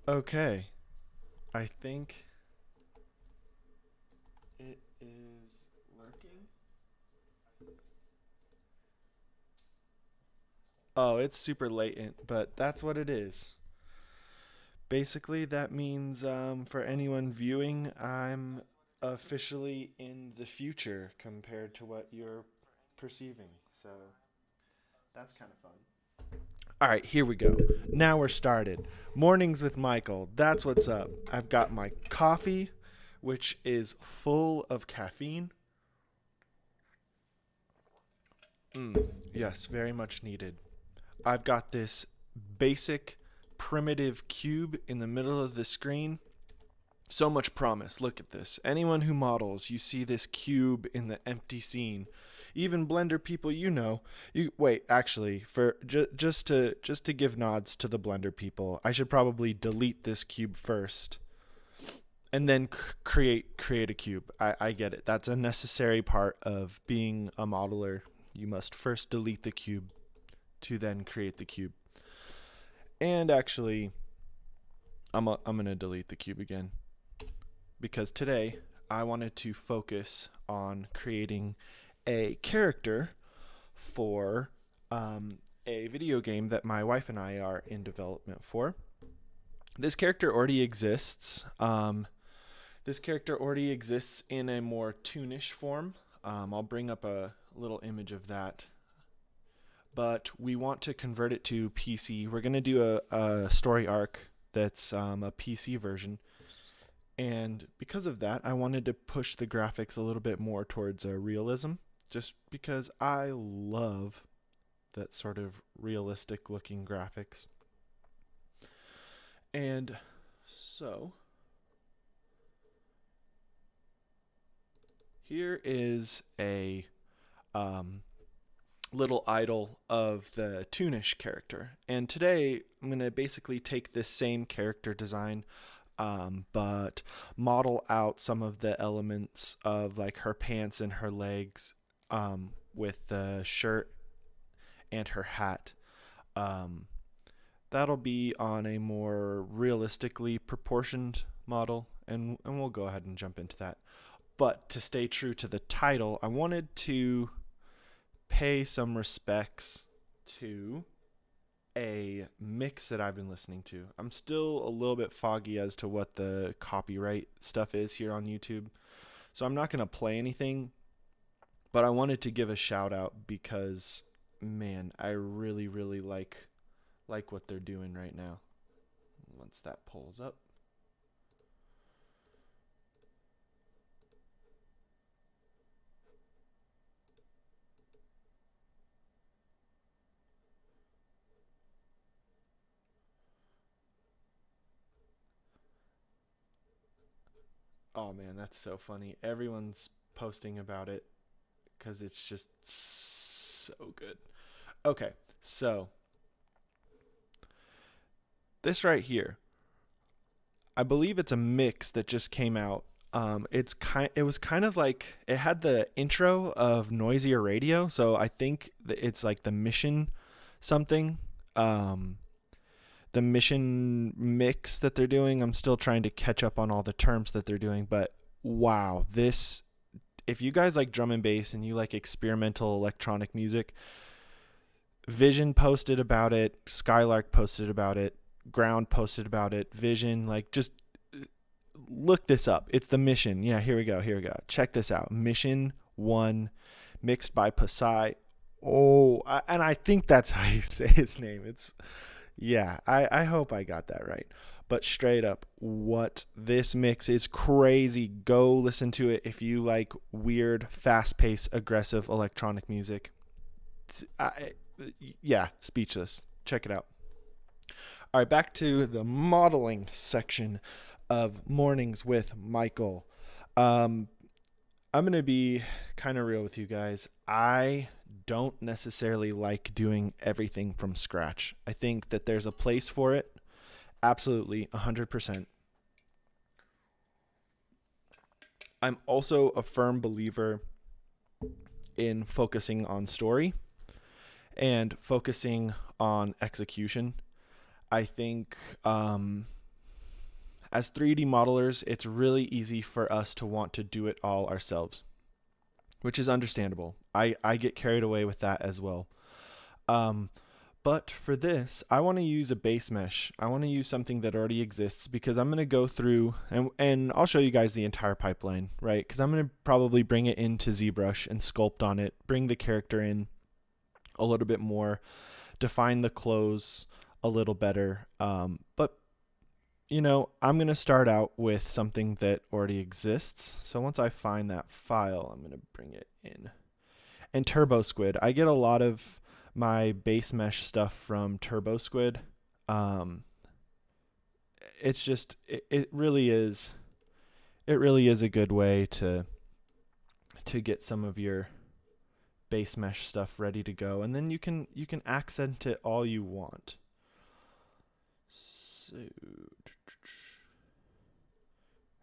Okay, I think it is working. Oh, it's super latent, but that's what it is. Basically, that means for anyone viewing, I'm officially in the future compared to what you're perceiving. So that's kind of fun. All right, here we go. Now we're started. Mornings with Michael. That's what's up. I've got my coffee, which is full of caffeine. Yes, very much needed. I've got this basic primitive cube in the middle of the screen. So much promise. Look at this. Anyone who models, you see this cube in the empty scene. Even Blender people, you wait. Actually, for just to give nods to the Blender people, I should probably delete this cube first, and then create a cube. I get it. That's a necessary part of being a modeler. You must first delete the cube to then create the cube. And actually, I'm gonna delete the cube again because today I wanted to focus on creating a character for a video game that my wife and I are in development for. This character already exists. This character already exists in a more toonish form. I'll bring up a little image of that. But we want to convert it to PC. We're going to do a story arc that's a PC version. And because of that, I wanted to push the graphics a little bit more towards realism, just because I love that sort of realistic looking graphics. And so here is a little idol of the Toonish character. And today I'm going to basically take this same character design, but model out some of the elements of like her pants and her legs, with the shirt and her hat. That'll be on a more realistically proportioned model, and we'll go ahead and jump into that. But to stay true to the title, I wanted to pay some respects to a mix that I've been listening to. I'm still a little bit foggy as to what the copyright stuff is here on YouTube, so I'm not going to play anything, but I wanted to give a shout out because, man, I really, really like what they're doing right now. Once that pulls up. Oh man, that's so funny. Everyone's posting about it because it's just so good. Okay, so this right here, I believe it's a mix that just came out. It was kind of like it had the intro of Noisier Radio, so I think that it's like the mission something. The mission mix that they're doing. I'm still trying to catch up on all the terms that they're doing, but wow, this, if you guys like drum and bass and you like experimental electronic music, Vision posted about it, Skylark posted about it, Ground posted about it, Vision, like just look this up. It's the Mission. Yeah, here we go. Check this out. Mission 1 mixed by Pasai. And I think that's how you say his name. Yeah, I hope I got that right. But straight up, what this mix is crazy. Go listen to it if you like weird, fast-paced, aggressive electronic music. Yeah, speechless. Check it out. All right, back to the modeling section of Mornings with Michael. I'm going to be kind of real with you guys. I don't necessarily like doing everything from scratch. I think that there's a place for it. Absolutely, 100%. I'm also a firm believer in focusing on story and focusing on execution. I think as 3D modelers, it's really easy for us to want to do it all ourselves, which is understandable. I get carried away with that as well. Um, but for this, I want to use a base mesh. I want to use something that already exists because I'm going to go through and I'll show you guys the entire pipeline, right? Because I'm going to probably bring it into ZBrush and sculpt on it, bring the character in a little bit more, define the clothes a little better. But you know, I'm going to start out with something that already exists. So once I find that file, I'm going to bring it in. And TurboSquid, I get a lot of my base mesh stuff from TurboSquid. It's just, it really is a good way to get some of your base mesh stuff ready to go. And then you can accent it all you want. So,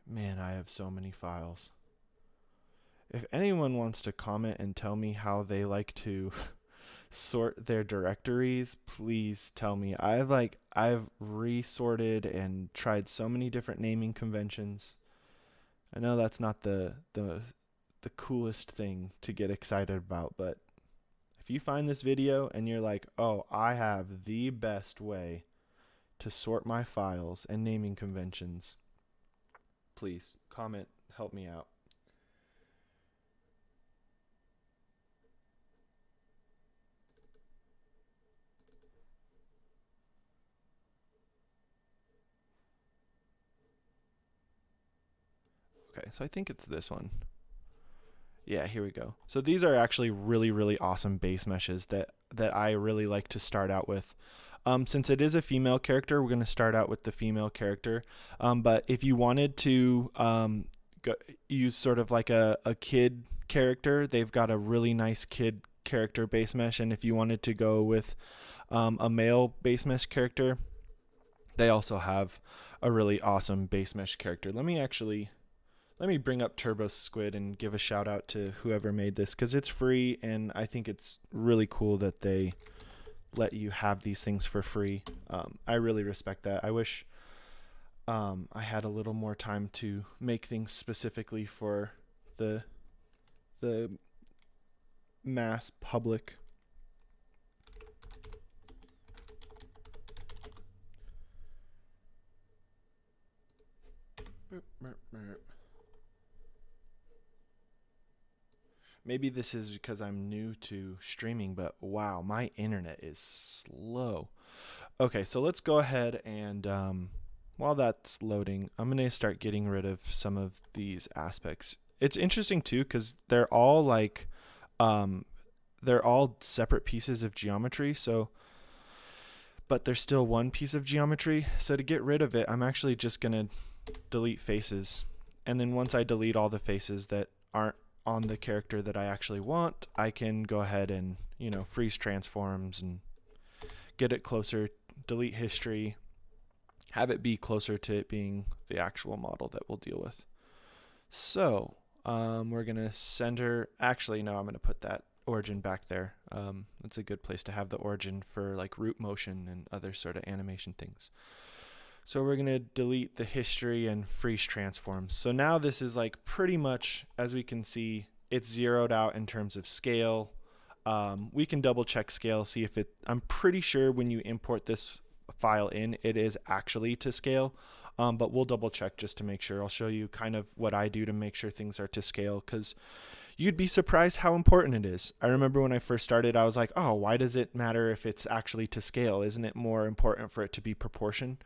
man, I have so many files. If anyone wants to comment and tell me how they like to sort their directories, please tell me. I've resorted and tried so many different naming conventions. I know that's not the coolest thing to get excited about, but if you find this video and you're like, "Oh, I have the best way to sort my files and naming conventions," please comment, help me out. Okay, so I think it's this one. Yeah, here we go. So these are actually really, really awesome base meshes that I really like to start out with. Since it is a female character, we're going to start out with the female character. But if you wanted to use sort of like a kid character, they've got a really nice kid character base mesh. And if you wanted to go with a male base mesh character, they also have a really awesome base mesh character. Let me bring up TurboSquid and give a shout out to whoever made this, because it's free and I think it's really cool that they let you have these things for free. I really respect that. I wish I had a little more time to make things specifically for the mass public. Maybe this is because I'm new to streaming, but wow, my internet is slow. Okay, so let's go ahead and while that's loading, I'm going to start getting rid of some of these aspects. It's interesting too because they're all like they're all separate pieces of geometry, so but there's still one piece of geometry. So to get rid of it, I'm actually just going to delete faces. And then once I delete all the faces that aren't on the character that I actually want, I can go ahead and, you know, freeze transforms and get it closer, delete history, have it be closer to it being the actual model that we'll deal with. So we're going to center, actually, no, I'm going to put that origin back there. That's a good place to have the origin for like root motion and other sort of animation things. So we're going to delete the history and freeze transforms. So now this is like pretty much, as we can see, it's zeroed out in terms of scale. We can double check scale, see if I'm pretty sure when you import this file in, it is actually to scale. But we'll double check just to make sure. I'll show you kind of what I do to make sure things are to scale, because you'd be surprised how important it is. I remember when I first started, I was like, oh, why does it matter if it's actually to scale? Isn't it more important for it to be proportion?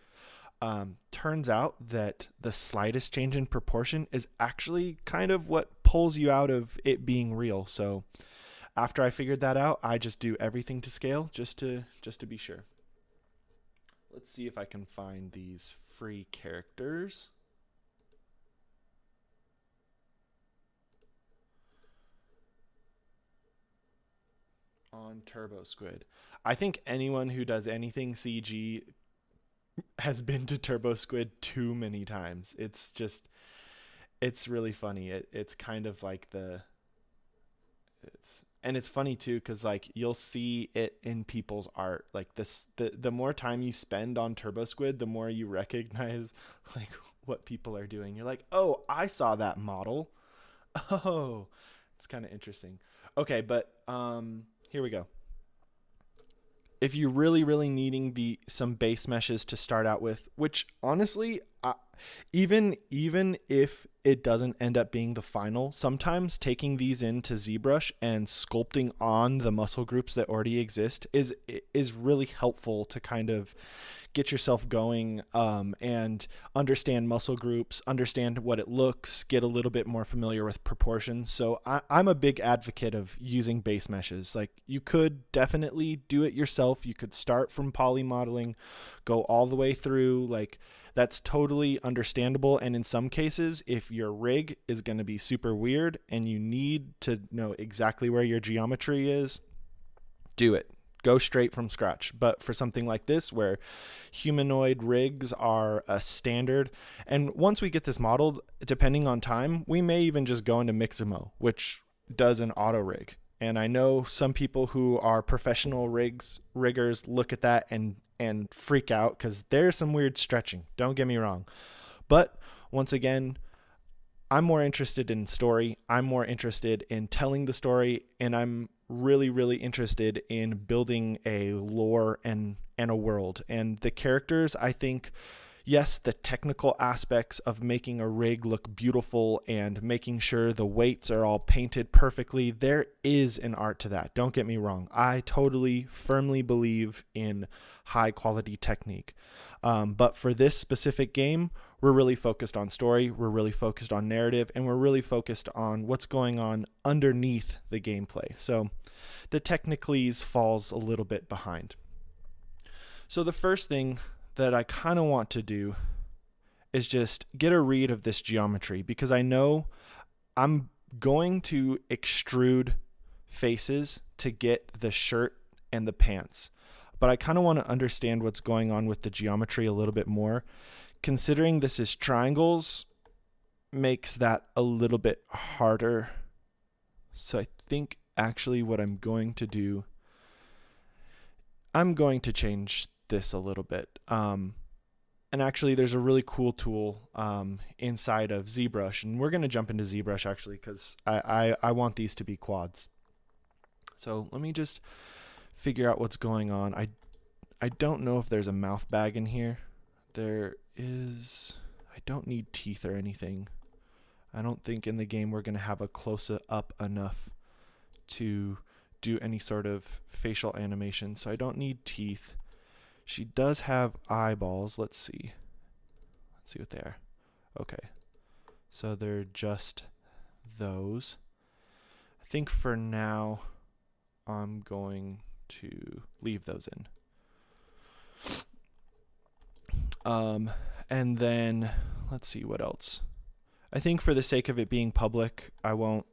Turns out that the slightest change in proportion is actually kind of what pulls you out of it being real. So after I figured that out, I just do everything to scale just to be sure. Let's see if I can find these free characters. On TurboSquid. I think anyone who does anything CG has been to TurboSquid too many times. It's really funny. It's kind of like And it's funny too, because like you'll see it in people's art. Like this, the more time you spend on Turbo Squid, the more you recognize like what people are doing. You're like, oh, I saw that model. Oh, it's kind of interesting. Okay, but here we go. If you're really needing the some base meshes to start out with, which honestly, even if it doesn't end up being the final, sometimes taking these into ZBrush and sculpting on the muscle groups that already exist is really helpful to kind of get yourself going, and understand muscle groups, understand what it looks, get a little bit more familiar with proportions. So I'm a big advocate of using base meshes. Like you could definitely do it yourself. You could start from poly modeling, go all the way through. Like that's totally understandable. And in some cases, if your rig is going to be super weird and you need to know exactly where your geometry is, do it. Go straight from scratch. But for something like this, where humanoid rigs are a standard, and once we get this modeled, depending on time, we may even just go into Mixamo, which does an auto rig. And I know some people who are professional riggers look at that and freak out because there's some weird stretching. Don't get me wrong. But once again, I'm more interested in story. I'm more interested in telling the story, and I'm really interested in building a lore and a world. And the characters, I think, yes, the technical aspects of making a rig look beautiful and making sure the weights are all painted perfectly, there is an art to that. Don't get me wrong. I totally firmly believe in high quality technique. But for this specific game, we're really focused on story, we're really focused on narrative, and we're really focused on what's going on underneath the gameplay. So the technicalities falls a little bit behind. So the first thing that I kind of want to do is just get a read of this geometry, because I know I'm going to extrude faces to get the shirt and the pants. But I kind of want to understand what's going on with the geometry a little bit more. Considering this is triangles makes that a little bit harder. So I think actually what I'm going to do, I'm going to change this a little bit. And actually there's a really cool tool inside of ZBrush, and we're going to jump into ZBrush actually because I want these to be quads. So let me just figure out what's going on. I don't know if there's a mouth bag in here. There is. I don't need teeth or anything. I don't think in the game we're going to have a close-up enough to do any sort of facial animation, so I don't need teeth. She does have eyeballs. Let's see. Let's see what they are. Okay. So they're just those. I think for now I'm going to leave those in. And then let's see what else. I think for the sake of it being public, I won't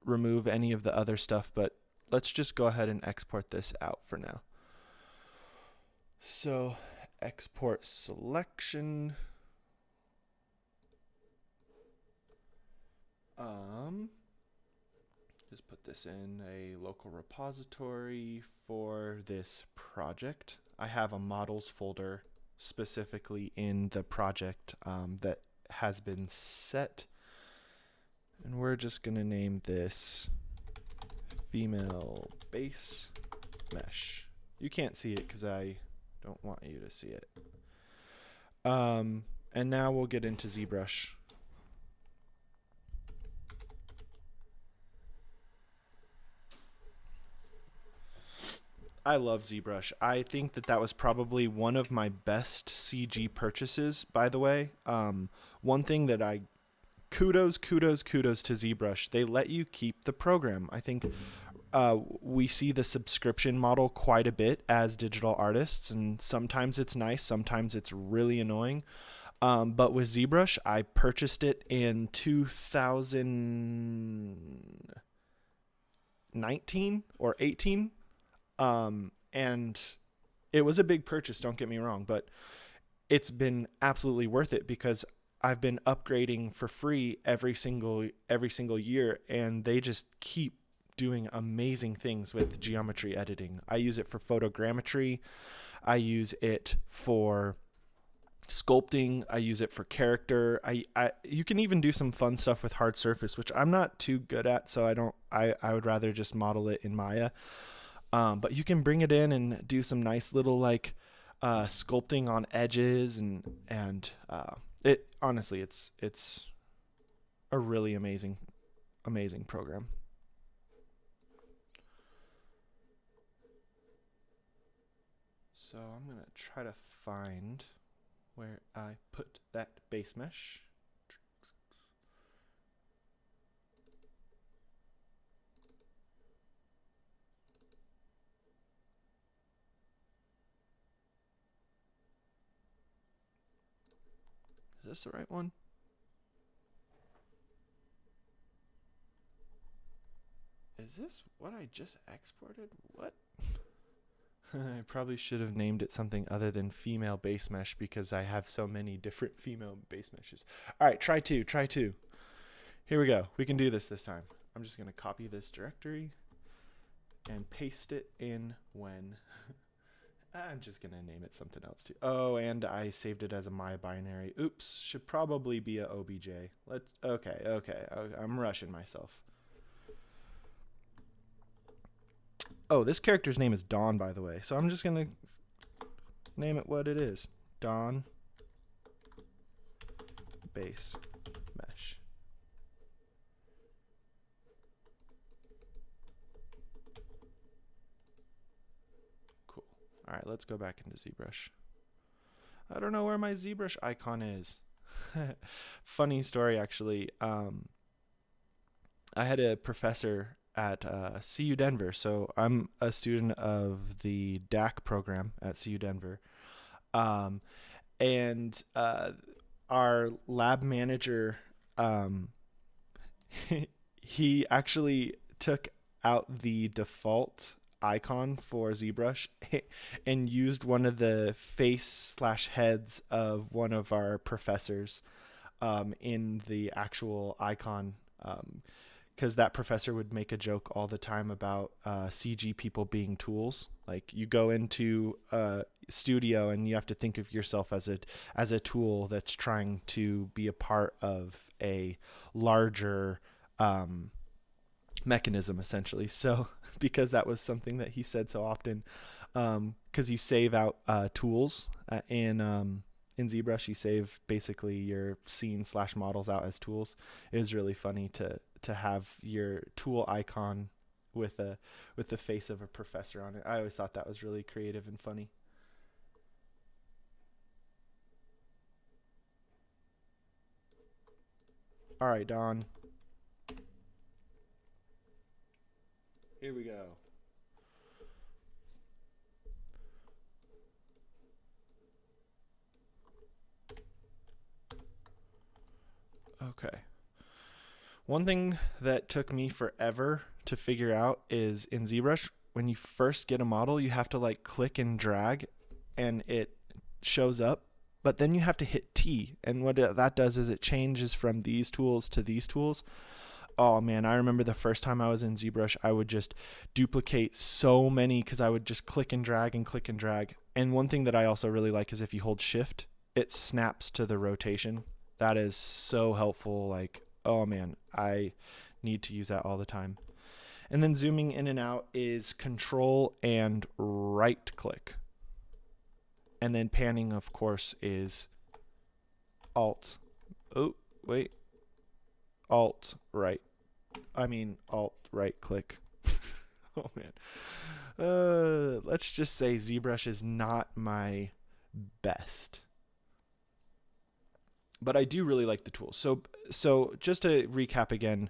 remove any of the other stuff, but let's just go ahead and export this out for now. So export selection. Just put this in a local repository for this project. I have a models folder specifically in the project that has been set, and we're just gonna name this female base mesh. You can't see it because I don't want you to see it. And now we'll get into ZBrush. I love ZBrush. I think that was probably one of my best CG purchases, by the way. One thing that I kudos to ZBrush. They let you keep the program. I think we see the subscription model quite a bit as digital artists, and sometimes it's nice, sometimes it's really annoying. But with ZBrush, I purchased it in 2019 or 18. And it was a big purchase, don't get me wrong, but it's been absolutely worth it because I've been upgrading for free every single year, and they just keep doing amazing things with geometry editing. I use it for photogrammetry. I use it for sculpting. I use it for character. You can even do some fun stuff with hard surface, which I'm not too good at, so I would rather just model it in Maya. But you can bring it in and do some nice little like sculpting on edges, and it honestly it's a really amazing program. So I'm gonna try to find where I put that base mesh. Is this the right one? Is this what I just exported? What? I probably should have named it something other than female base mesh because I have so many different female base meshes. All right, try two. Here we go. We can do this time. I'm just going to copy this directory and paste it in when. I'm just going to name it something else too. Oh, and I saved it as a my binary. Oops, should probably be a obj. Okay. I'm rushing myself. Oh, this character's name is Dawn, by the way. So I'm just going to name it what it is. Dawn base mesh. Cool. All right, let's go back into ZBrush. I don't know where my ZBrush icon is. Funny story, actually. I had a professor at CU Denver. So I'm a student of the DAC program at CU Denver. And our lab manager, he actually took out the default icon for ZBrush and used one of the face/heads of one of our professors in the actual icon, because that professor would make a joke all the time about CG people being tools. Like you go into a studio and you have to think of yourself as a tool that's trying to be a part of a larger mechanism, essentially. So because that was something that he said so often, because you save out tools in ZBrush, you save basically your scene/models out as tools. It is really funny to have your tool icon with the face of a professor on it. I always thought that was really creative and funny. All right, Don. Here we go. Okay. One thing that took me forever to figure out is in ZBrush, when you first get a model, you have to like click and drag and it shows up, but then you have to hit T. And what that does is it changes from these tools to these tools. Oh man, I remember the first time I was in ZBrush, I would just duplicate so many because I would just click and drag and click and drag. And one thing that I also really like is if you hold shift, it snaps to the rotation. That is so helpful. Like, oh man, I need to use that all the time. And then zooming in and out is control and right click. And then panning, of course, is alt. Oh, wait. Alt right. Alt right click. Oh man. Let's just say ZBrush is not my best. But I do really like the tools. So just to recap again,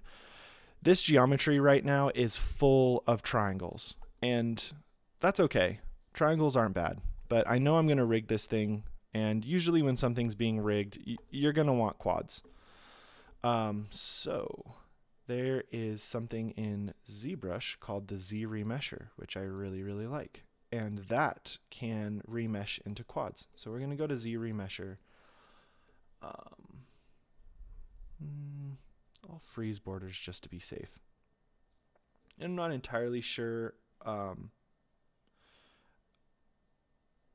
this geometry right now is full of triangles, and that's okay. Triangles aren't bad, but I know I'm going to rig this thing, and usually when something's being rigged, you're going to want quads. So there is something in ZBrush called the Z remesher, which I really, really like, and that can remesh into quads. So we're going to go to Z remesher. I'll freeze borders just to be safe. I'm not entirely sure. I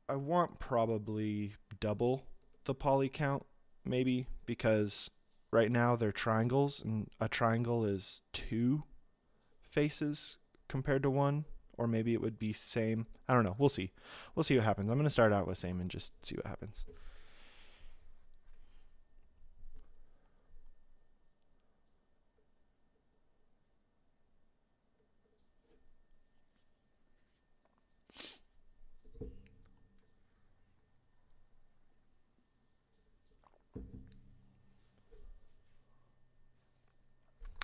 want probably double the poly count, maybe, because right now they're triangles, and a triangle is 2 faces compared to 1, or maybe it would be same. I don't know. We'll see. We'll see what happens. I'm going to start out with same and just see what happens.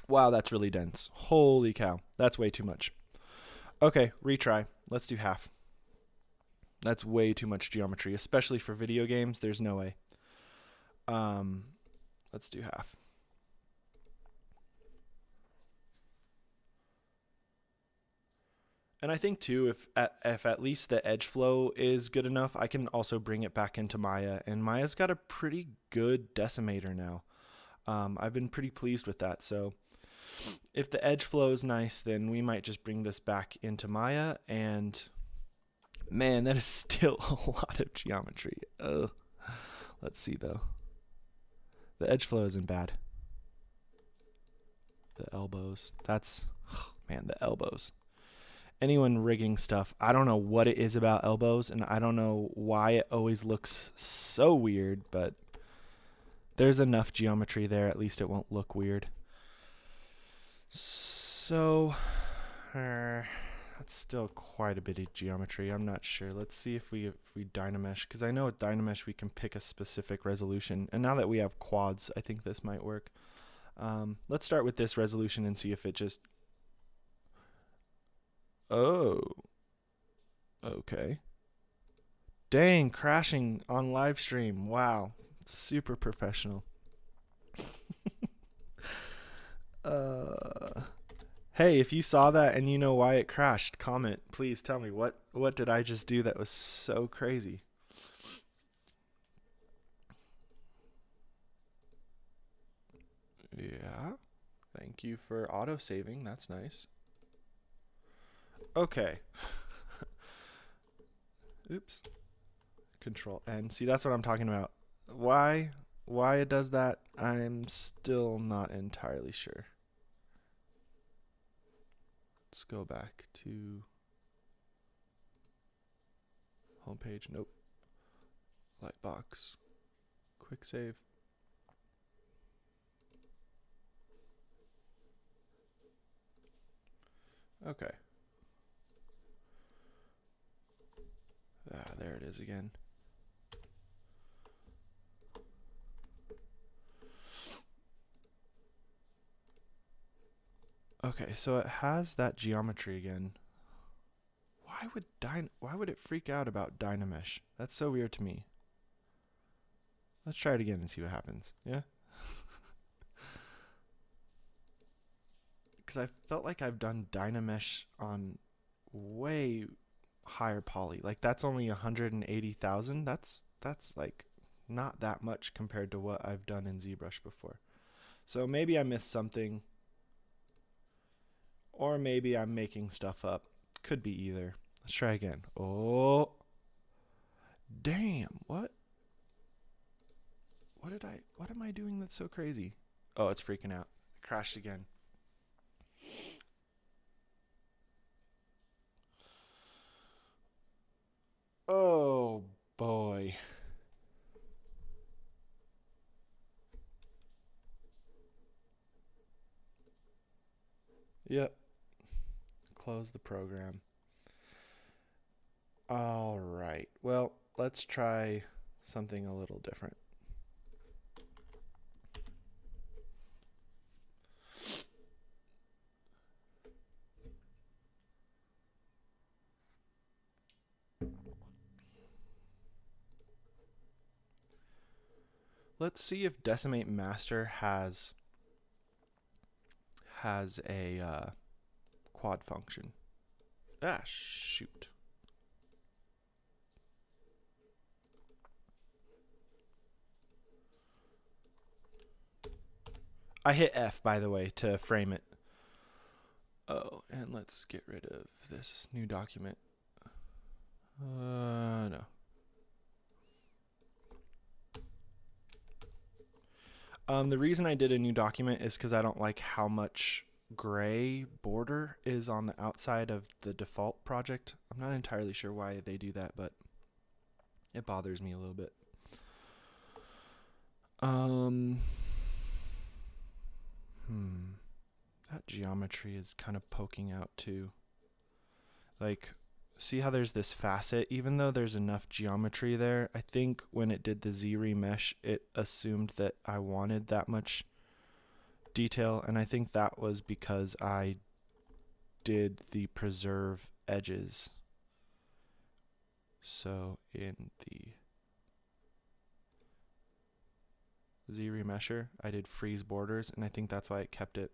Wow, that's really dense. Holy cow. That's way too much. Okay, retry. Let's do half. That's way too much geometry, especially for video games. There's no way. Let's do half. And I think too, if at least the edge flow is good enough, I can also bring it back into Maya. And Maya's got a pretty good decimator now. I've been pretty pleased with that. So if the edge flow is nice, then we might just bring this back into Maya. And man, that is still a lot of geometry. Ugh. Let's see though. The edge flow isn't bad. The elbows. That's, oh, man, the elbows. Anyone rigging stuff, I don't know what it is about elbows, and I don't know why it always looks so weird, but there's enough geometry there, at least it won't look weird. So, that's still quite a bit of geometry. I'm not sure. Let's see if we Dynamesh, because I know with Dynamesh we can pick a specific resolution, and now that we have quads, I think this might work. Let's start with this resolution and see if it just... Oh. Okay. Dang, crashing on live stream. Wow. Super professional. Hey, if you saw that and you know why it crashed, comment. Please tell me what did I just do that was so crazy? Yeah. Thank you for auto saving. That's nice. Okay. Oops. Control N. See, that's what I'm talking about. Why it does that, I'm still not entirely sure. Let's go back to homepage. Nope. Lightbox. Quick save. Okay. There it is again. Okay, so it has that geometry again. Why would it freak out about Dynamesh? That's so weird to me. Let's try it again and see what happens. Yeah? Because I felt like I've done Dynamesh on way higher poly. Like that's only 180,000. That's like not that much compared to what I've done in ZBrush before. So maybe I missed something, or maybe I'm making stuff up. Could be either. Let's try again. Oh, damn! What am I doing that's so crazy? Oh, it's freaking out. It crashed again. Oh boy. Yep. Close the program. All right. Well, let's try something a little different. Let's see if Decimate Master has a quad function. Ah, shoot. I hit F, by the way, to frame it. Oh, and let's get rid of this new document. No. The reason I did a new document is because I don't like how much gray border is on the outside of the default project. I'm not entirely sure why they do that, but it bothers me a little bit. That geometry is kind of poking out too. Like, see how there's this facet? Even though there's enough geometry there, I think when it did the Z remesh, it assumed that I wanted that much detail, and I think that was because I did the preserve edges. So in the Z remesher, I did freeze borders, and I think that's why it kept it.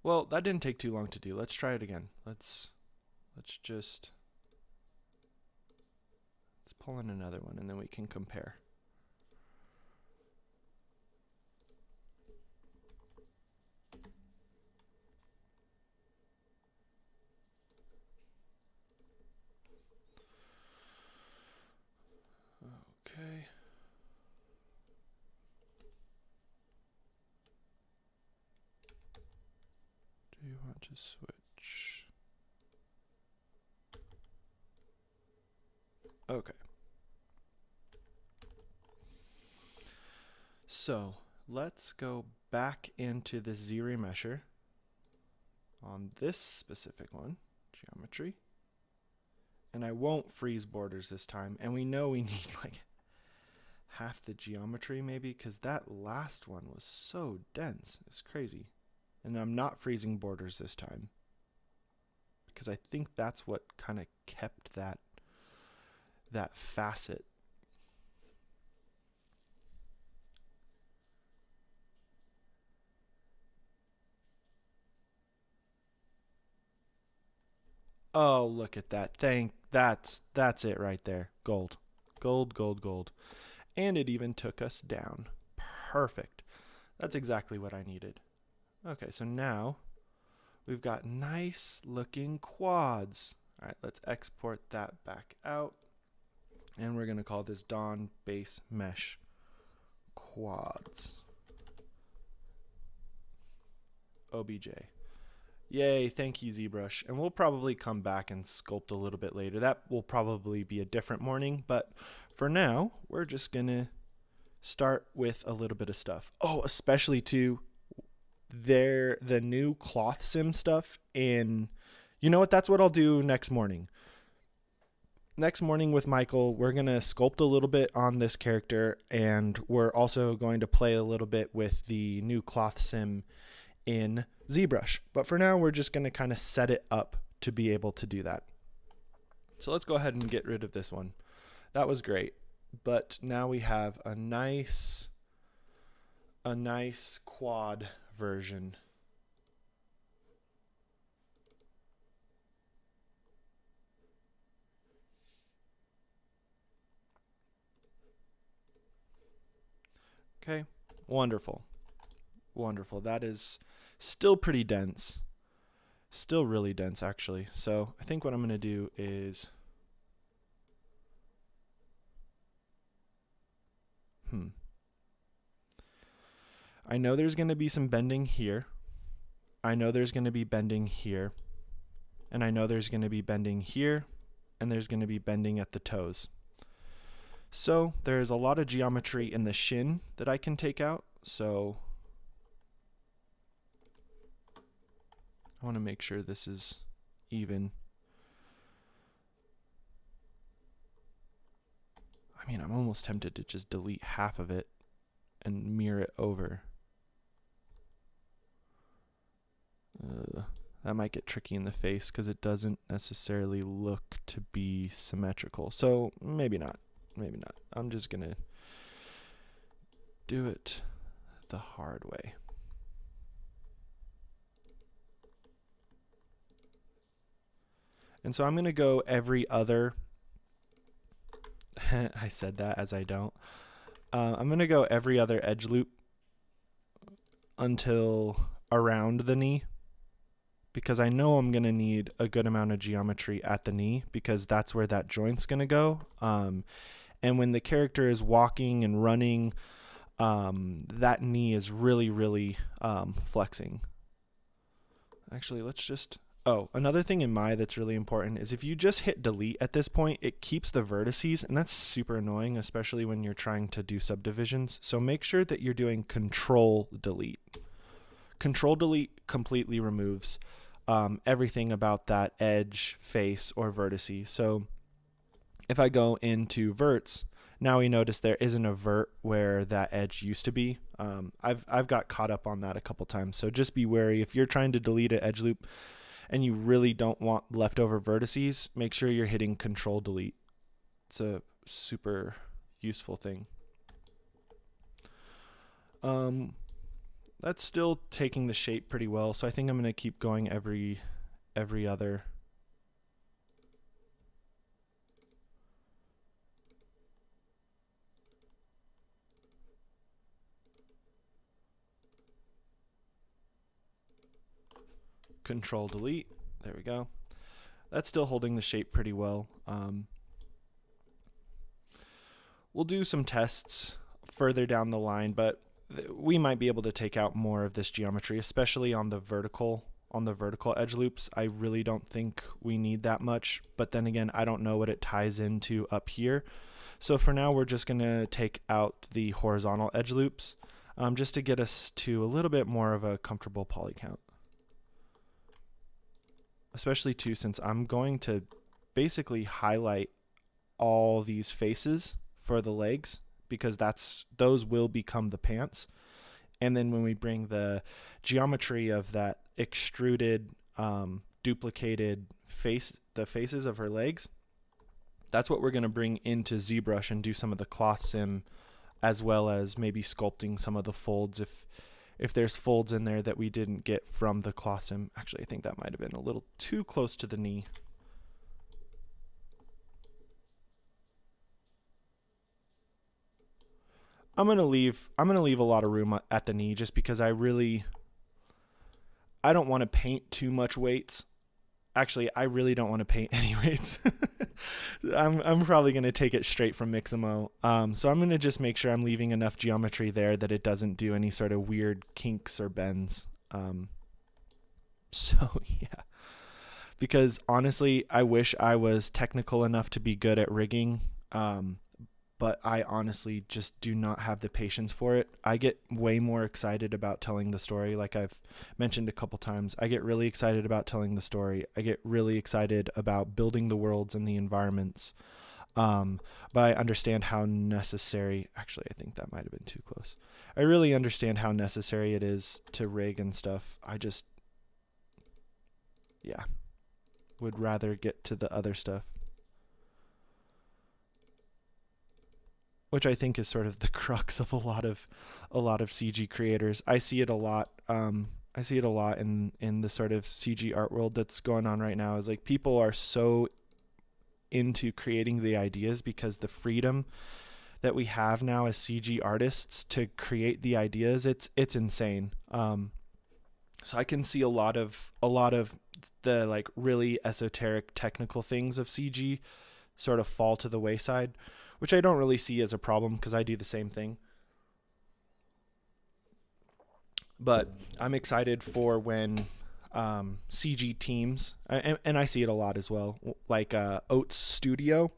Well, that didn't take too long to do. Let's try it again. Let's pull in another one, and then we can compare. Okay. Do you want to switch? Okay. So let's go back into the Z remesher on this specific one, geometry. And I won't freeze borders this time. And we know we need like half the geometry maybe, because that last one was so dense. It's crazy. And I'm not freezing borders this time, because I think that's what kind of kept that facet. Oh, look at that. That's it right there. Gold. Gold, gold, gold. And it even took us down. Perfect. That's exactly what I needed. Okay, so now we've got nice looking quads. All right, let's export that back out. And we're going to call this Dawn Base Mesh Quads. OBJ. Yay, thank you, ZBrush. And we'll probably come back and sculpt a little bit later. That will probably be a different morning, but for now, we're just going to start with a little bit of stuff. Oh, especially too, the new cloth sim stuff in, you know what, that's what I'll do next morning. Next morning with Michael, we're going to sculpt a little bit on this character, and we're also going to play a little bit with the new cloth sim in ZBrush. But for now, we're just going to kind of set it up to be able to do that. So let's go ahead and get rid of this one. That was great. But now we have a nice quad version. Okay, wonderful. Wonderful. That is still pretty dense. Still really dense, actually. So I think what I'm going to do is... I know there's going to be some bending here. I know there's going to be bending here. And I know there's going to be bending here. And there's going to be bending at the toes. So there's a lot of geometry in the shin that I can take out. So I want to make sure this is even. I mean, I'm almost tempted to just delete half of it and mirror it over. That might get tricky in the face because it doesn't necessarily look to be symmetrical. So maybe not. Maybe not. I'm just going to do it the hard way. And so I'm going to go every other. I said that as I don't. I'm going to go every other edge loop until around the knee, because I know I'm going to need a good amount of geometry at the knee because that's where that joint's going to go. And when the character is walking and running, that knee is really, really flexing. Actually, let's just... Oh, another thing in Maya that's really important is if you just hit delete at this point, it keeps the vertices, and that's super annoying, especially when you're trying to do subdivisions. So make sure that you're doing control delete. Control delete completely removes everything about that edge, face, or vertice. So if I go into verts, now we notice there isn't a vert where that edge used to be. I've got caught up on that a couple times, so just be wary. If you're trying to delete an edge loop and you really don't want leftover vertices, make sure you're hitting control delete. It's a super useful thing. That's still taking the shape pretty well, so I think I'm going to keep going every other. Control delete. There we go. That's still holding the shape pretty well. We'll do some tests further down the line, but we might be able to take out more of this geometry, especially on the vertical edge loops. I really don't think we need that much, but then again, I don't know what it ties into up here. So for now, we're just going to take out the horizontal edge loops just to get us to a little bit more of a comfortable poly count. Especially too, since I'm going to basically highlight all these faces for the legs, because those will become the pants. And then when we bring the geometry of that extruded, duplicated the faces of her legs, that's what we're going to bring into ZBrush and do some of the cloth sim, as well as maybe sculpting some of the folds if there's folds in there that we didn't get from the cloth sim. Actually, I think that might have been a little too close to the knee. I'm gonna leave a lot of room at the knee just because I don't want to paint too much weights. Actually, I really don't want to paint any weights. I'm probably gonna take it straight from Mixamo. So I'm gonna just make sure I'm leaving enough geometry there that it doesn't do any sort of weird kinks or bends. So yeah, because honestly, I wish I was technical enough to be good at rigging. But I honestly just do not have the patience for it. I get way more excited about telling the story, like I've mentioned a couple times. I get really excited about telling the story. I get really excited about building the worlds and the environments. But I understand how necessary, actually I think that might have been too close. I really understand how necessary it is to rig and stuff. I just, yeah, would rather get to the other stuff, which I think is sort of the crux of a lot of CG creators. I see it a lot. I see it a lot in the sort of CG art world that's going on right now. Is like people are so into creating the ideas because the freedom that we have now as CG artists to create the ideas, it's insane. So I can see a lot of the like really esoteric technical things of CG sort of fall to the wayside, which I don't really see as a problem because I do the same thing. But I'm excited for when CG teams, and I see it a lot as well, like Oats Studio.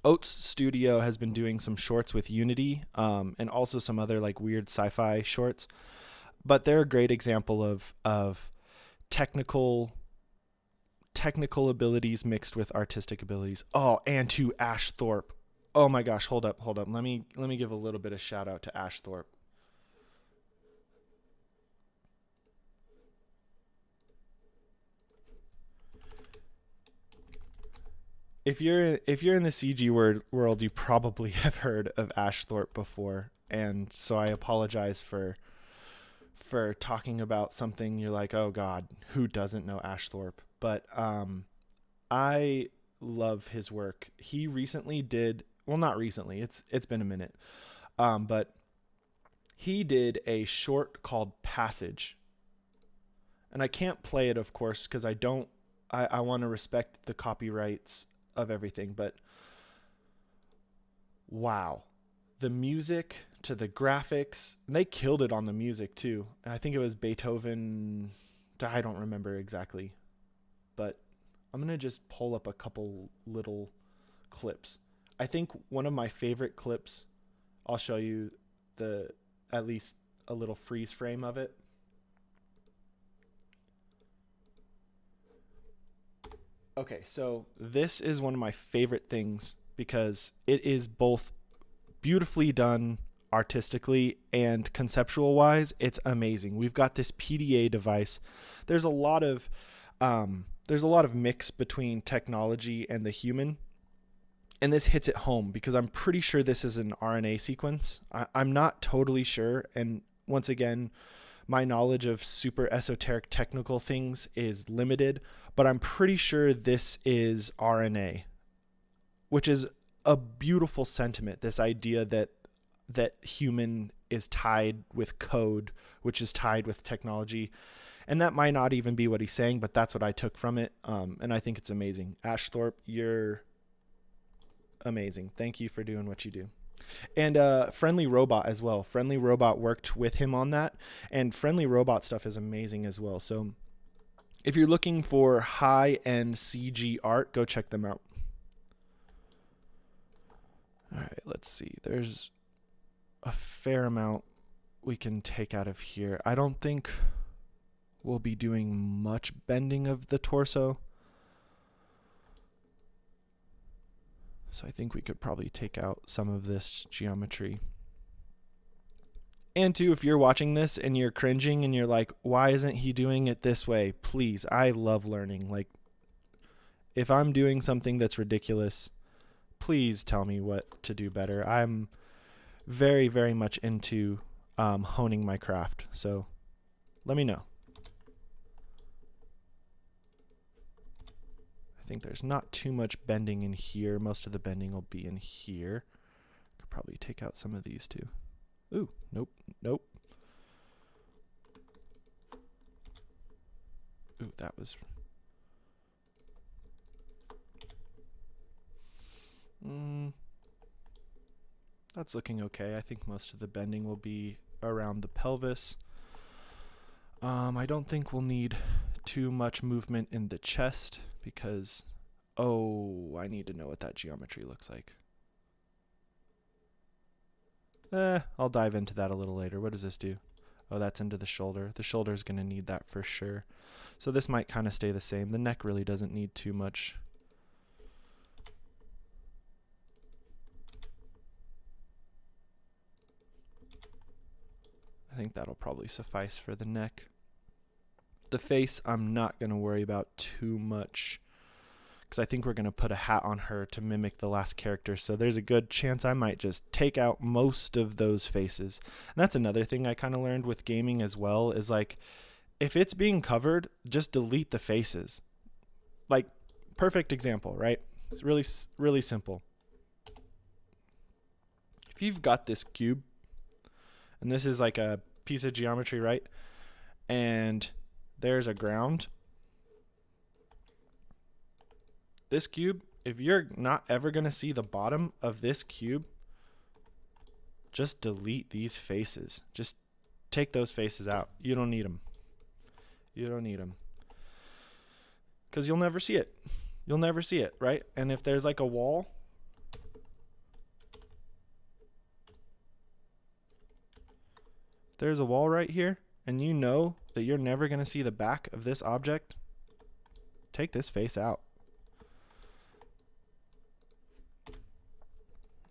Oats Studio has been doing some shorts with Unity and also some other like weird sci-fi shorts. But they're a great example of technical abilities mixed with artistic abilities. Oh, and to Ash Thorpe. Oh my gosh, hold up. Let me give a little bit of shout out to Ash Thorpe. If you're in the CG world, you probably have heard of Ash Thorpe before, and so I apologize for talking about something you're like, oh God, who doesn't know Ash Thorpe? But I love his work. He recently did, well, not recently, it's been a minute, but he did a short called Passage, And I can't play it, of course, because I want to respect the copyrights of everything. But wow, the music to the graphics, and they killed it on the music too. And I think it was Beethoven. I don't remember exactly, but I'm going to just pull up a couple little clips. I think one of my favorite clips, I'll show you at least a little freeze frame of it. Okay, so this is one of my favorite things because it is both beautifully done artistically and conceptual wise. It's amazing. We've got this PDA device. There's a lot of mix between technology and the human. And this hits it home because I'm pretty sure this is an RNA sequence. I'm not totally sure. And once again, my knowledge of super esoteric technical things is limited, but I'm pretty sure this is RNA, which is a beautiful sentiment. This idea that human is tied with code, which is tied with technology. And that might not even be what he's saying, but that's what I took from it. And I think it's amazing. Ashthorpe, you're amazing. Thank you for doing what you do. And Friendly Robot as well. Friendly Robot worked with him on that. And Friendly Robot stuff is amazing as well. So if you're looking for high-end CG art, go check them out. All right, let's see. There's a fair amount we can take out of here. I don't think we'll be doing much bending of the torso. So I think we could probably take out some of this geometry. And too, if you're watching this and you're cringing and you're like, why isn't he doing it this way? Please, I love learning. Like, if I'm doing something that's ridiculous, please tell me what to do better. I'm very, very much into honing my craft. So let me know. I think there's not too much bending in here. Most of the bending will be in here. Could probably take out some of these too. Ooh, nope, nope. Ooh, that was... that's looking okay. I think most of the bending will be around the pelvis. I don't think we'll need too much movement in the chest because, I need to know what that geometry looks like. I'll dive into that a little later. What does this do? Oh, that's into the shoulder. The shoulder is going to need that for sure. So this might kind of stay the same. The neck really doesn't need too much. I think that'll probably suffice for the neck. The face, I'm not going to worry about too much because I think we're going to put a hat on her to mimic the last character. So there's a good chance I might just take out most of those faces. And that's another thing I kind of learned with gaming as well is like, if it's being covered, just delete the faces. Like, perfect example, right? It's really, really simple. If you've got this cube, and this is like a piece of geometry, right? And there's a ground. This cube, if you're not ever going to see the bottom of this cube, just delete these faces. Just take those faces out. You don't need them. You don't need them. Because you'll never see it. You'll never see it, right? And if there's like a wall, there's a wall right here, and you know that you're never going to see the back of this object, take this face out.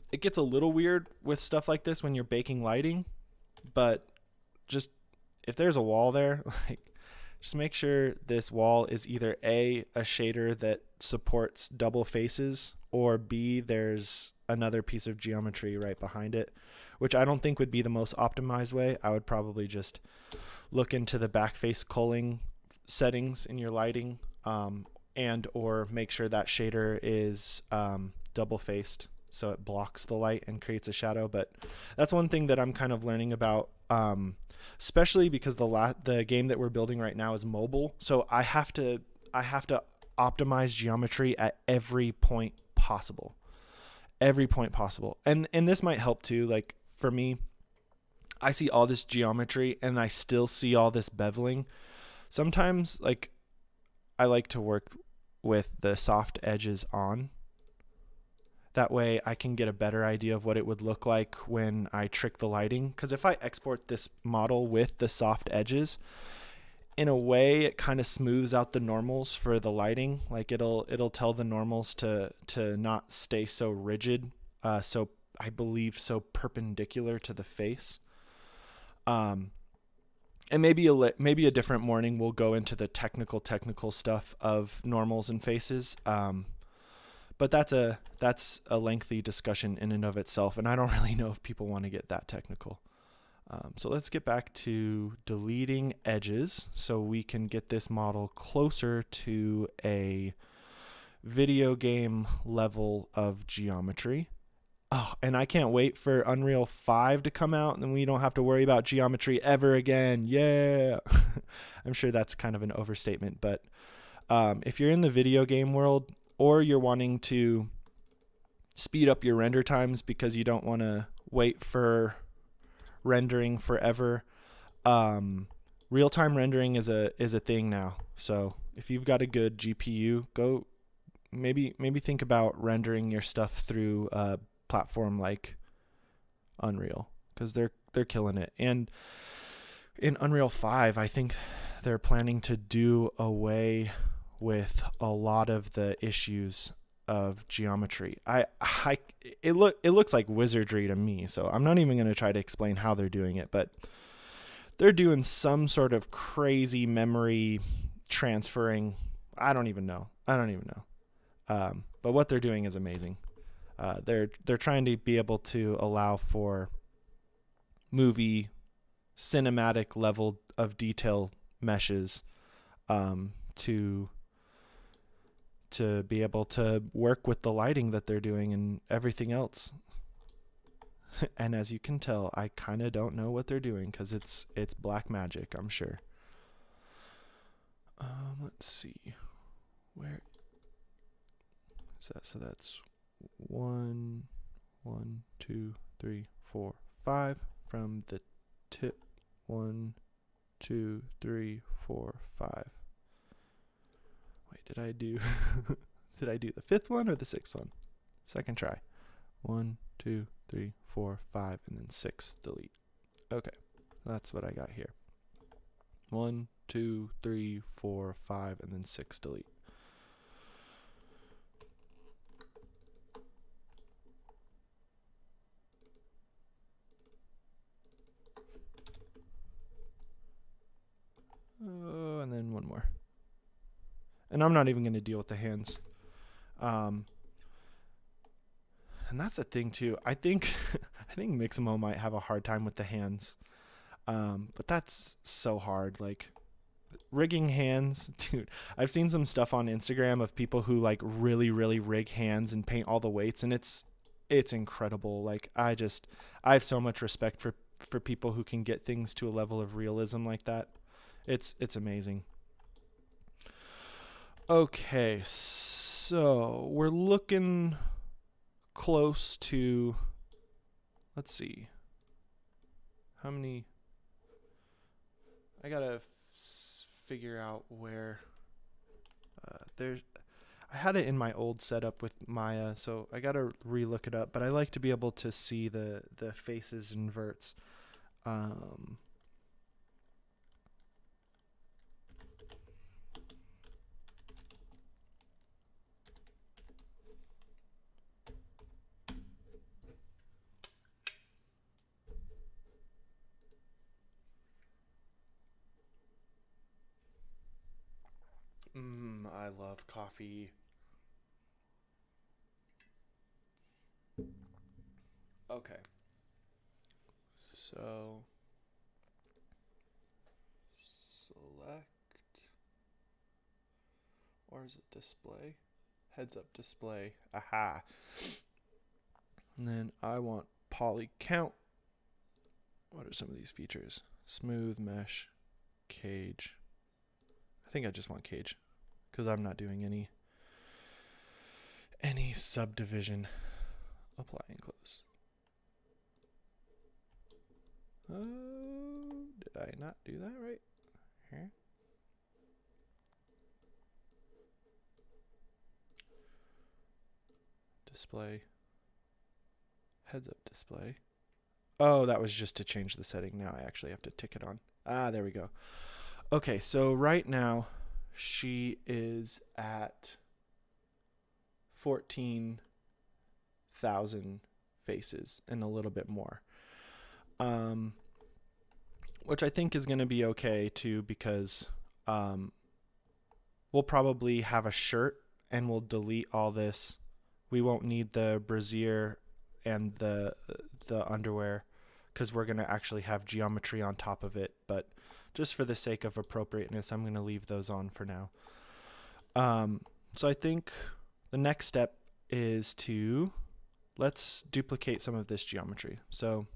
It gets a little weird with stuff like this when you're baking lighting, but just if there's a wall there, like, just make sure this wall is either A, a shader that supports double faces, or B, there's another piece of geometry right behind it, which I don't think would be the most optimized way. I would probably just look into the back face culling settings in your lighting, and or make sure that shader is double faced so it blocks the light and creates a shadow. But that's one thing that I'm kind of learning about, especially because the game that we're building right now is mobile, so I have to optimize geometry at every point possible, and this might help too. Like for me, I see all this geometry and I still see all this beveling. Sometimes, like, I like to work with the soft edges on. That way I can get a better idea of what it would look like when I trick the lighting. Because if I export this model with the soft edges, in a way it kind of smooths out the normals for the lighting. Like it'll tell the normals to not stay so rigid, so I believe so perpendicular to the face. And maybe a different morning we'll go into the technical stuff of normals and faces. But that's a lengthy discussion in and of itself, and I don't really know if people want to get that technical. So let's get back to deleting edges so we can get this model closer to a video game level of geometry. Oh, and I can't wait for Unreal 5 to come out, and then we don't have to worry about geometry ever again. Yeah. I'm sure that's kind of an overstatement, but if you're in the video game world, or you're wanting to speed up your render times because you don't want to wait for rendering forever, real-time rendering is a thing now. So if you've got a good GPU, go maybe think about rendering your stuff through a platform like Unreal, because they're killing it. And in Unreal 5, I think they're planning to do away with a lot of the issues of geometry. It looks like wizardry to me, so I'm not even going to try to explain how they're doing it, but they're doing some sort of crazy memory transferring. I don't even know. But what they're doing is amazing. They're trying to be able to allow for movie cinematic level of detail meshes, to be able to work with the lighting that they're doing and everything else. And as you can tell, I kind of don't know what they're doing because it's black magic, I'm sure. Let's see. Where is that? So that's 1, 2, 3, 4, 5 from the tip. 1, 2, 3, 4, 5. Wait, did I do the fifth one or the sixth one? Second try. 1, 2, 3, 4, 5, and then 6. Delete. Okay, that's what I got here. 1, 2, 3, 4, 5, and then 6. Delete. Oh, and then one more. And I'm not even going to deal with the hands. And that's the thing too. I think Mixamo might have a hard time with the hands. But that's so hard. Like rigging hands, dude. I've seen some stuff on Instagram of people who like really rig hands and paint all the weights, and it's incredible. Like I have so much respect for people who can get things to a level of realism like that. It's amazing. Okay, so we're looking close to, let's see, how many, I gotta figure out where, I had it in my old setup with Maya, so I gotta re-look it up, but I like to be able to see the faces and verts. I love coffee. Okay. So select, or is it display? Heads up display. Aha. And then I want poly count. What are some of these features? Smooth, mesh, cage. I think I just want cage because I'm not doing any subdivision. Apply and close. Oh, did I not do that right? Here. Display. Heads up display. Oh, that was just to change the setting. Now I actually have to tick it on. Ah, there we go. Okay, so right now she is at 14,000 faces and a little bit more. Which I think is going to be okay too, because we'll probably have a shirt and we'll delete all this. We won't need the brassiere and the underwear because we're going to actually have geometry on top of it. But just for the sake of appropriateness, I'm going to leave those on for now. So I think the next step is let's duplicate some of this geometry. So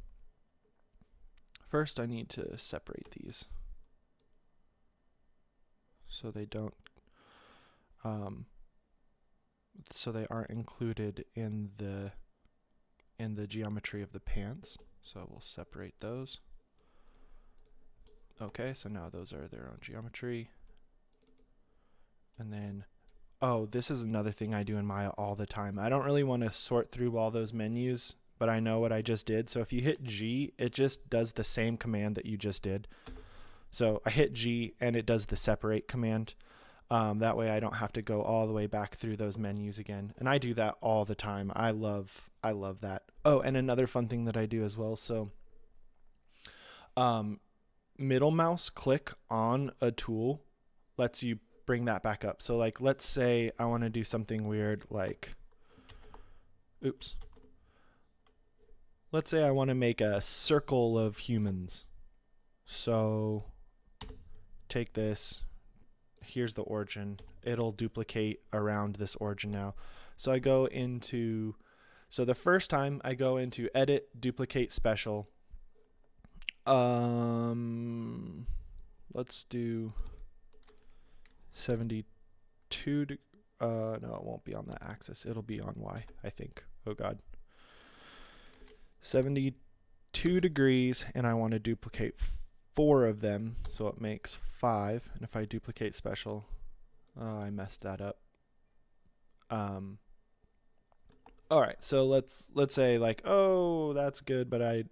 first I need to separate these so they don't so they aren't included in the geometry of the pants. So we'll separate those. Okay, so now those are their own geometry. And then, oh, this is another thing I do in Maya all the time. I don't really want to sort through all those menus, but I know what I just did. So if you hit G, it just does the same command that you just did. So I hit G and it does the separate command. That way I don't have to go all the way back through those menus again. And I do that all the time. I love that. Oh, and another fun thing that I do as well. So middle mouse click on a tool lets you bring that back up. So like, let's say I want to do something weird like, oops. Let's say I want to make a circle of humans. So take this. Here's the origin. It'll duplicate around this origin now. So I go into, so the first time I go into edit, duplicate special. Let's do 72. No, it won't be on that axis. It'll be on Y, I think. Oh God. 72 degrees, and I want to duplicate 4 of them, so it makes 5. And if I duplicate special, I messed that up. All right, so let's say like, oh, that's good, but I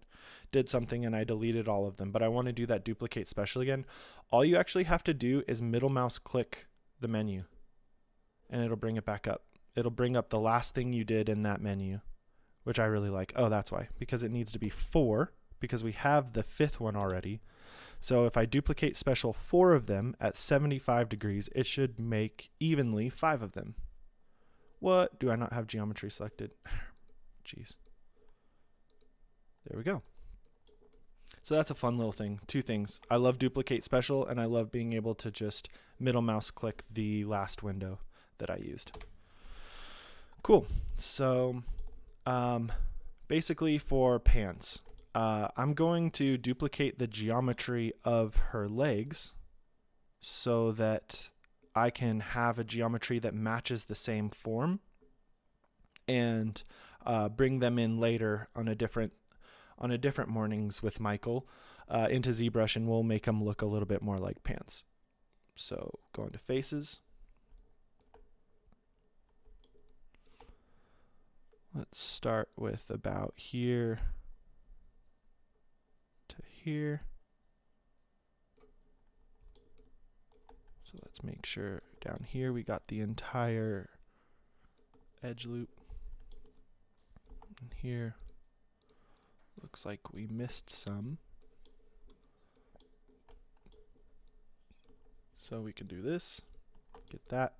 did something and I deleted all of them, but I want to do that duplicate special again. All you actually have to do is middle mouse click the menu, and it'll bring it back up. It'll bring up the last thing you did in that menu, which I really like. Oh, that's why, because it needs to be 4, because we have the 5th one already. So if I duplicate special 4 of them at 75 degrees, it should make evenly 5 of them. What? Do I not have geometry selected? Jeez. There we go. So that's a fun little thing. 2 things. I love duplicate special, and I love being able to just middle mouse click the last window that I used. Cool. So basically for pants, I'm going to duplicate the geometry of her legs so that I can have a geometry that matches the same form, and bring them in later on a different mornings with Michael into ZBrush, and we'll make them look a little bit more like pants. So go into faces. Let's start with about here to here. So let's make sure down here we got the entire edge loop. And here looks like we missed some. So we can do this, get that,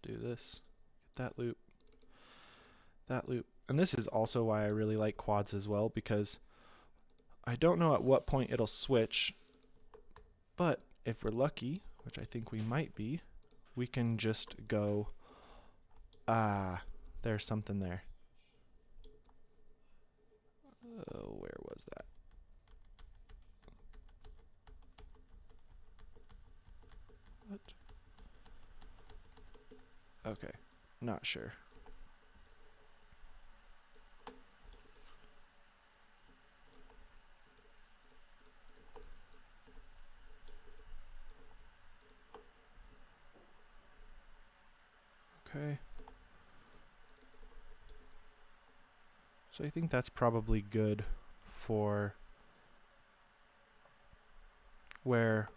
do this, get that loop, that loop. And this is also why I really like quads as well, because I don't know at what point it'll switch, but if we're lucky, which I think we might be, we can just go, there's something there. Where was that? What? Okay, not sure. Okay. So I think that's probably good for where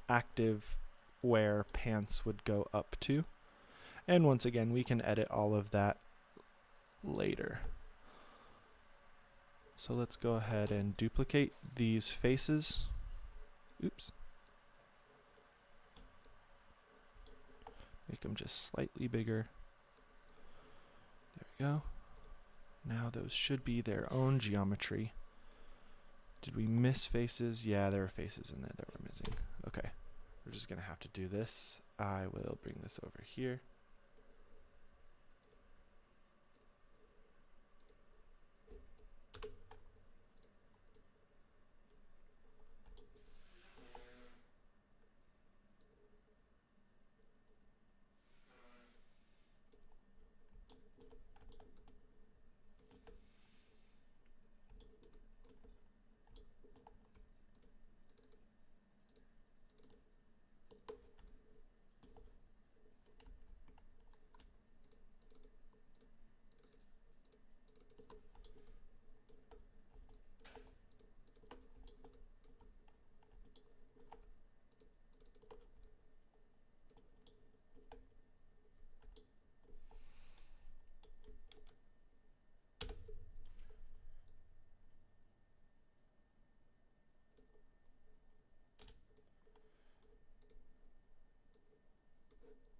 active wear pants would go up to. And once again, we can edit all of that later. So let's go ahead and duplicate these faces. Oops. Make them just slightly bigger. There we go. Now those should be their own geometry. Did we miss faces? Yeah, there were faces in there that we're missing. Okay. We're just going to have to do this. I will bring this over here.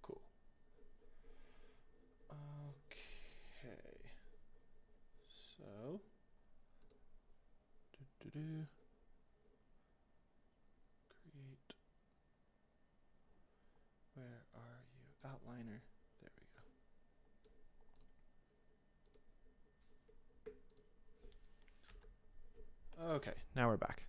Cool. Okay. So, create. Where are you? Outliner. There we go. Okay, now we're back.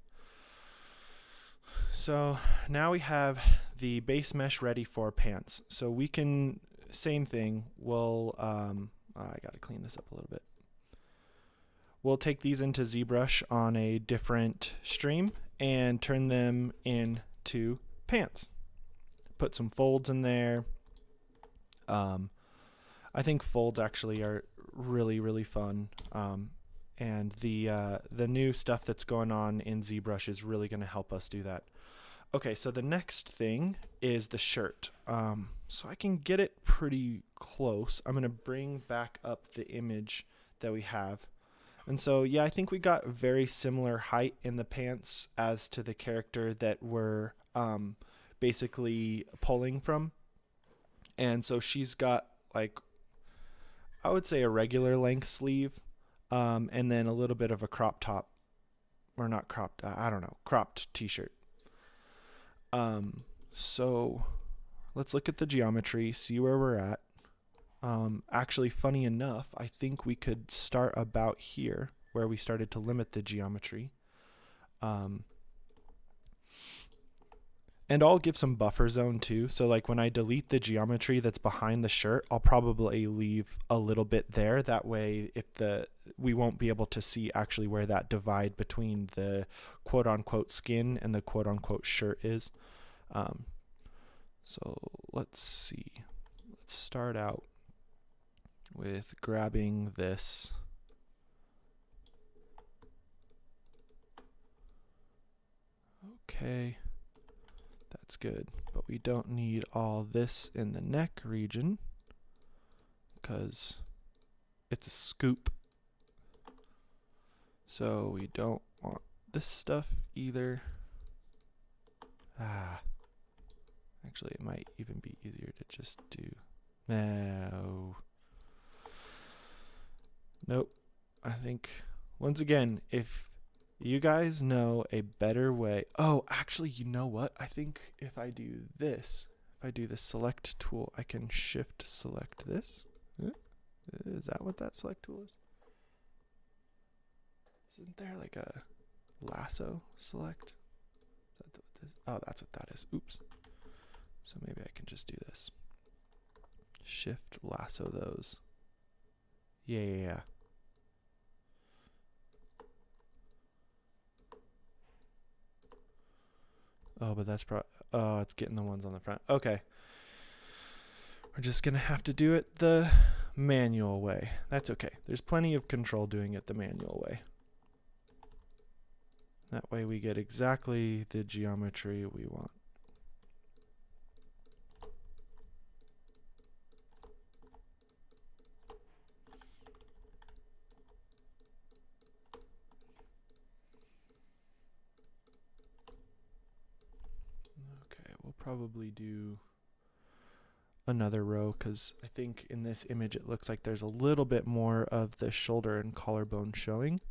So now we have the base mesh ready for pants. So we can, same thing, we'll, I gotta clean this up a little bit. We'll take these into ZBrush on a different stream and turn them into pants. Put some folds in there. I think folds actually are really, really fun. And the new stuff that's going on in ZBrush is really going to help us do that. Okay, so the next thing is the shirt. So I can get it pretty close. I'm going to bring back up the image that we have. And so, yeah, I think we got very similar height in the pants as to the character that we're basically pulling from. And so she's got, like, I would say a regular length sleeve, and then a little bit of a crop top, or not cropped, I don't know, cropped t-shirt. So let's look at the geometry, see where we're at. Actually, funny enough, I think we could start about here where we started to limit the geometry. And I'll give some buffer zone too. So like when I delete the geometry that's behind the shirt, I'll probably leave a little bit there. That way, if we won't be able to see actually where that divide between the quote unquote skin and the quote unquote shirt is. So let's see. Let's start out with grabbing this. Okay. That's good, but we don't need all this in the neck region because it's a scoop. So we don't want this stuff either. Actually, it might even be easier to just do. No. Nope. I think, once again, if you guys know a better way. Oh, actually, you know what? I think if I do this, if I do the select tool, I can shift select this. Is that what that select tool is? Isn't there like a lasso select? Oh, that's what that is. Oops. So maybe I can just do this. Shift lasso those. Yeah. Oh, but that's oh, it's getting the ones on the front. Okay. We're just going to have to do it the manual way. That's okay. There's plenty of control doing it the manual way. That way we get exactly the geometry we want. Okay, we'll probably do another row because I think in this image it looks like there's a little bit more of the shoulder and collarbone showing.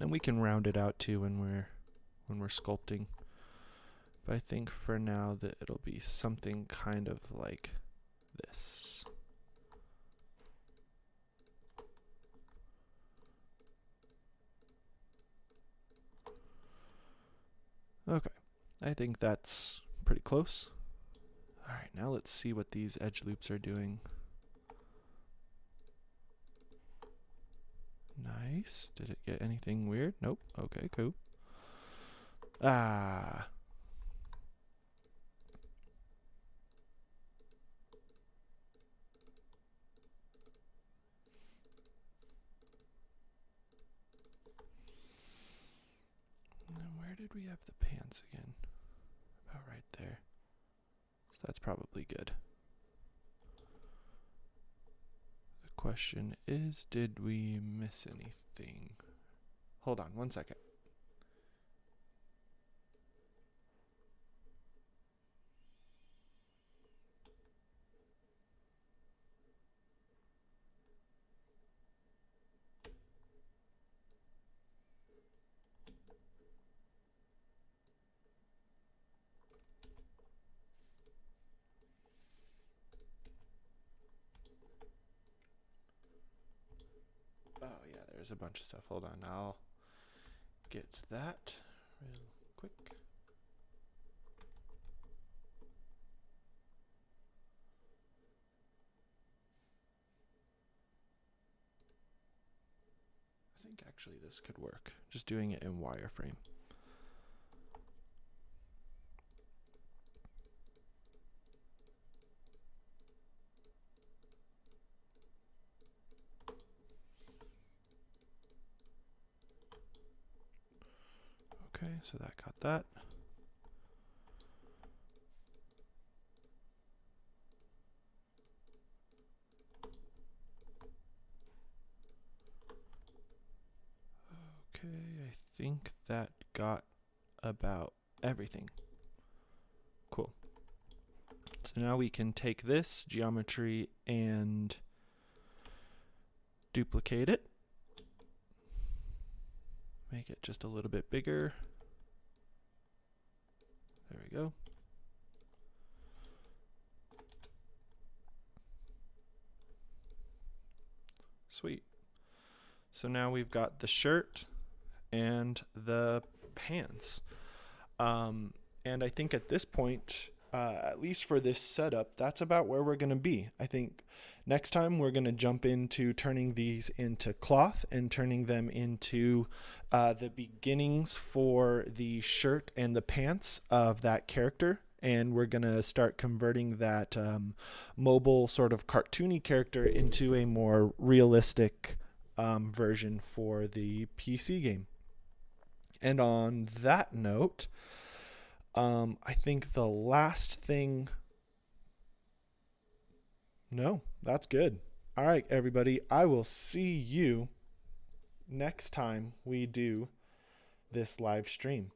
And we can round it out too when we're sculpting. But I think for now that it'll be something kind of like this. Okay, I think that's pretty close. All right, now let's see what these edge loops are doing. Nice. Did it get anything weird? Nope. Okay, cool. Ah. And then where did we have the pants again? About right there. So that's probably good. The question is, did we miss anything? Hold on 1 second. Oh yeah, there's a bunch of stuff. Hold on, I'll get to that real quick. I think actually this could work, just doing it in wireframe. Okay, so that got that. Okay, I think that got about everything. Cool. So now we can take this geometry and duplicate it. Make it just a little bit bigger. There we go. Sweet. So now we've got the shirt and the pants. And I think at this point, at least for this setup, that's about where we're going to be. I think next time we're going to jump into turning these into cloth and turning them into the beginnings for the shirt and the pants of that character. And we're going to start converting that mobile sort of cartoony character into a more realistic version for the PC game. And on that note, I think the last thing... No, that's good. All right, everybody. I will see you next time we do this live stream.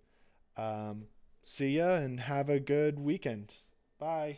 See ya and have a good weekend. Bye.